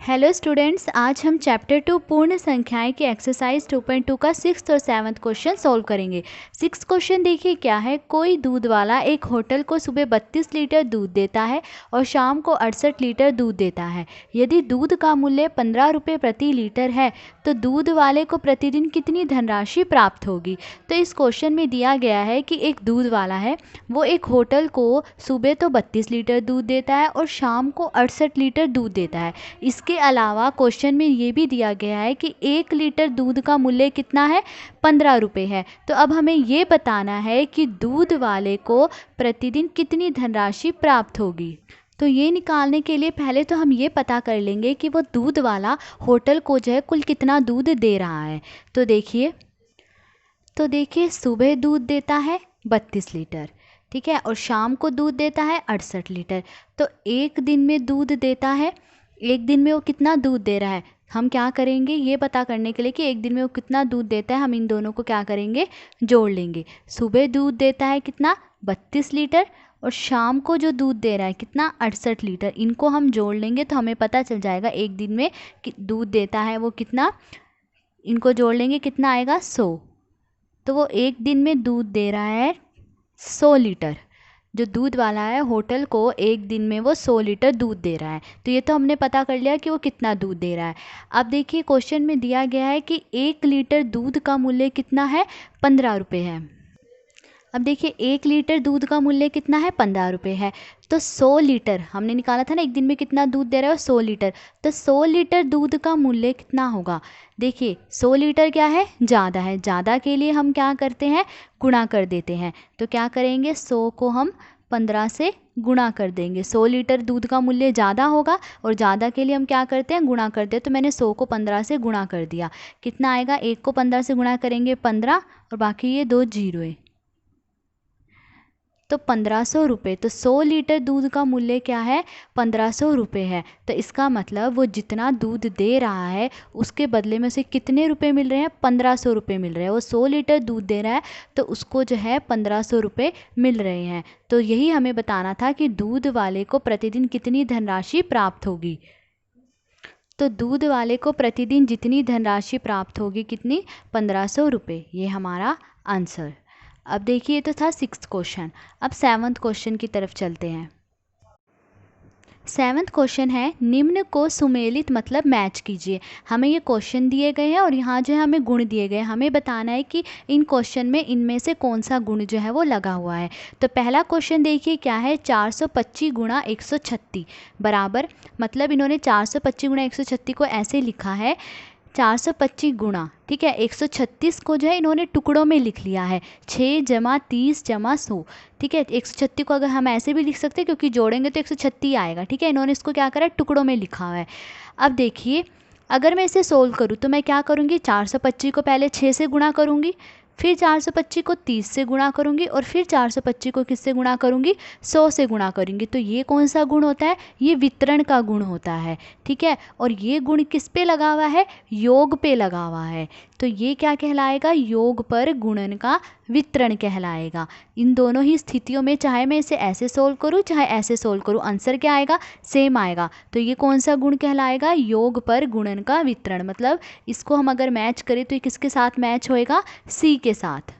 Hello students, आज हम chapter 2 पूर्ण संख्याएं की एक्सरसाइज 2.2 का 6th और 7th क्वेश्चन सॉल्व करेंगे। 6th क्वेश्चन देखिए क्या है। कोई दूध वाला एक होटल को सुबह 32 लीटर दूध देता है और शाम को 68 लीटर दूध देता है। यदि दूध का मूल्य 15 रुपये प्रति लीटर है तो दूध वाले को प्रतिदिन कितनी धनराशि प्राप्त होगी। तो इस क्वेश्चन में दिया गया है कि एक दूध वाला है, वो एक होटल को सुबह तो 32 लीटर दूध देता है और शाम को 68 लीटर दूध देता है। इसके अलावा क्वेश्चन में ये भी दिया गया है कि 1 लीटर दूध का मूल्य कितना है, 15 रुपये है। तो अब हमें ये बताना है कि दूध वाले को प्रतिदिन कितनी धनराशि प्राप्त होगी। तो ये निकालने के लिए पहले तो हम ये पता कर लेंगे कि वो दूध वाला होटल को जो है कुल कितना दूध दे रहा है। तो देखिए सुबह दूध देता है 32 लीटर, ठीक है, और शाम को दूध देता है 68 लीटर। तो एक दिन में दूध देता है, एक दिन में वो कितना दूध दे रहा है, हम क्या करेंगे ये पता करने के लिए कि एक दिन में वो कितना दूध देता है, हम इन दोनों को क्या करेंगे, जोड़ लेंगे। सुबह दूध देता है कितना, 32 लीटर, और शाम को जो दूध दे रहा है कितना, 68 लीटर। इनको हम जोड़ लेंगे तो हमें पता चल जाएगा एक दिन में दूध देता है वो कितना। इनको जोड़ लेंगे कितना आएगा, 100। तो वो एक दिन में दूध दे रहा है 100 लीटर। जो दूध वाला है होटल को एक दिन में वो 100 लीटर दूध दे रहा है। तो ये तो हमने पता कर लिया कि वो कितना दूध दे रहा है। अब देखिए क्वेश्चन में दिया गया है कि 1 लीटर दूध का मूल्य कितना है, 15 रुपये है। अब देखिए 1 लीटर दूध का मूल्य कितना है, 15 रुपये है। तो 100 लीटर हमने निकाला था ना, एक दिन में कितना दूध दे रहा है, 100 लीटर। तो 100 लीटर दूध का मूल्य कितना होगा। देखिए 100 लीटर क्या है, ज़्यादा है। ज़्यादा के लिए हम क्या करते हैं, गुणा कर देते हैं। तो क्या करेंगे, 100 को हम 15 से गुणा कर देंगे। 100 लीटर दूध का मूल्य ज़्यादा होगा और ज़्यादा के लिए हम क्या करते हैं, गुणा करते हैं। तो मैंने 100 को 15 से गुणा कर दिया। कितना आएगा, 1 को 15 से गुणा करेंगे 15, और बाकी ये 2 जीरो है, तो 1500 रुपये। तो 100 लीटर दूध का मूल्य क्या है, 1500 रुपये है। तो इसका मतलब वो जितना दूध दे रहा है उसके बदले में उसे कितने रुपए मिल रहे हैं, 1500 रुपये मिल रहे हैं। वो 100 लीटर दूध दे रहा है तो उसको जो है 1500 रुपये मिल रहे हैं। तो यही हमें बताना था कि दूध वाले को प्रतिदिन कितनी धनराशि प्राप्त होगी। तो दूध वाले को प्रतिदिन जितनी धनराशि प्राप्त होगी कितनी, 1500 रुपये। ये हमारा आंसर। अब देखिए तो था 6th क्वेश्चन। अब 7th क्वेश्चन की तरफ चलते हैं। 7th क्वेश्चन है, निम्न को सुमेलित मतलब मैच कीजिए। हमें ये क्वेश्चन दिए गए हैं और यहाँ जो है हमें गुण दिए गए हैं। हमें बताना है कि इन क्वेश्चन में इनमें से कौन सा गुण जो है वो लगा हुआ है। तो पहला क्वेश्चन देखिए क्या है, 425 गुणा 136 बराबर, मतलब इन्होंने 425 गुणा 136 को ऐसे लिखा है, 425 गुणा, ठीक है, 136 को जो है इन्होंने टुकड़ों में लिख लिया है, 6 जमा 30 जमा 100, ठीक है। 136 को अगर हम ऐसे भी लिख सकते हैं क्योंकि जोड़ेंगे तो 136 आएगा, ठीक है। इन्होंने इसको क्या करा है, टुकड़ों में लिखा हुआ है। अब देखिए अगर मैं इसे सोल्व करूँ तो मैं क्या करूँगी, 425 को पहले 6 से गुणा करूँगी, फिर 425 को 30 से गुणा करूँगी, और फिर 425 को किससे गुणा करूँगी, 100 से गुणा करूँगी। तो ये कौन सा गुण होता है, ये वितरण का गुण होता है, ठीक है। और ये गुण किस पे लगा हुआ है, योग पे लगा हुआ है। तो ये क्या कहलाएगा, योग पर गुणन का वितरण कहलाएगा। इन दोनों ही स्थितियों में चाहे मैं इसे ऐसे सोल्व करूँ चाहे ऐसे सोल्व करूँ, आंसर क्या आएगा, सेम आएगा। तो ये कौन सा गुण कहलाएगा, योग पर गुणन का वितरण। मतलब इसको हम अगर मैच करें तो ये किसके साथ मैच होएगा, सी के साथ।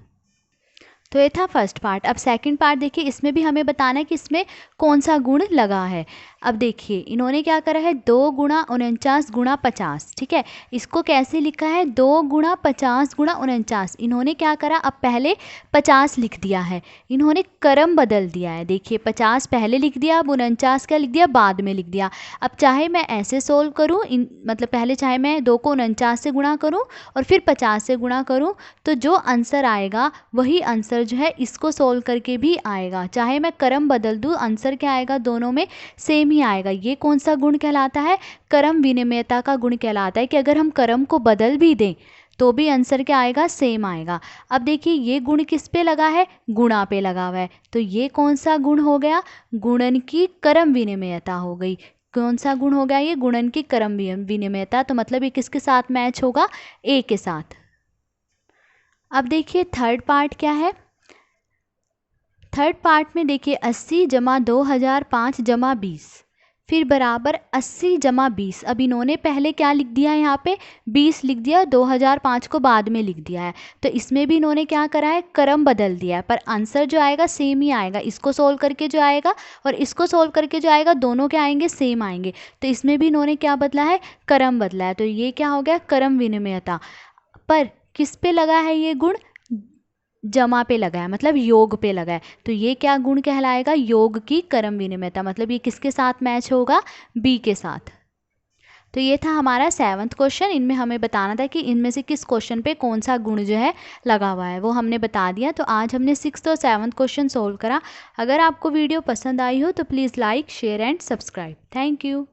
तो ये था फर्स्ट पार्ट। अब सेकंड पार्ट देखिए, इसमें भी हमें बताना है कि इसमें कौन सा गुण लगा है। अब देखिए इन्होंने क्या करा है, 2 गुणा 49 गुणा 50, ठीक है। इसको कैसे लिखा है, 2 गुणा 50 गुणा 49। इन्होंने क्या करा, अब पहले 50 लिख दिया है, इन्होंने क्रम बदल दिया है। देखिए 50 पहले लिख दिया, अब 49 क्या लिख दिया, बाद में लिख दिया। अब चाहे मैं ऐसे सोल्व करूँ, मतलब पहले चाहे मैं 2 को 49 से गुणा करूँ और फिर 50 से गुणा करूँ, तो जो आंसर आएगा वही आंसर जो है इसको सोल्व करके भी आएगा। चाहे मैं क्रम बदल दूँ, आंसर क्या आएगा, दोनों में सेम ही आएगा। ये कौन सा गुण कहलाता है, क्रम विनिमयता का गुण कहलाता है कि अगर हम क्रम को बदल भी दें तो भी आंसर क्या आएगा, सेम आएगा। अब देखिए ये गुण किस पे लगा है, गुणा पे लगा हुआ है। तो ये कौन सा गुण हो गया, गुणन की क्रम विनिमयता हो गई। कौन सा गुण हो गया, ये गुणन की क्रम विनिमयता। तो मतलब ये किसके साथ मैच होगा, ए के साथ। अब देखिए थर्ड पार्ट क्या है। थर्ड पार्ट में देखिए 80 जमा 2005 जमा 20, फिर बराबर 80 जमा 20। अब इन्होंने पहले क्या लिख दिया है, यहाँ पे 20 लिख दिया, 2005 को बाद में लिख दिया है। तो इसमें भी इन्होंने क्या करा है, क्रम बदल दिया है, पर आंसर जो आएगा सेम ही आएगा। इसको सोल्व करके जो आएगा और इसको सोल्व करके जो आएगा, दोनों क्या आएंगे, सेम आएंगे। तो इसमें भी इन्होंने क्या बदला है, क्रम बदला है। तो ये क्या हो गया, क्रम विनिमयता। पर किस पे लगा है ये गुण, जमा पे लगा है, मतलब योग पे लगा है। तो ये क्या गुण कहलाएगा, योग की क्रम विनिमयता। मतलब ये किसके साथ मैच होगा, बी के साथ। तो ये था हमारा 7वां क्वेश्चन। इनमें हमें बताना था कि इनमें से किस क्वेश्चन पे कौन सा गुण जो है लगा हुआ है, वो हमने बता दिया। तो आज हमने 6th और 7वां क्वेश्चन सोल्व करा। अगर आपको वीडियो पसंद आई हो तो please like, share and subscribe. Thank you.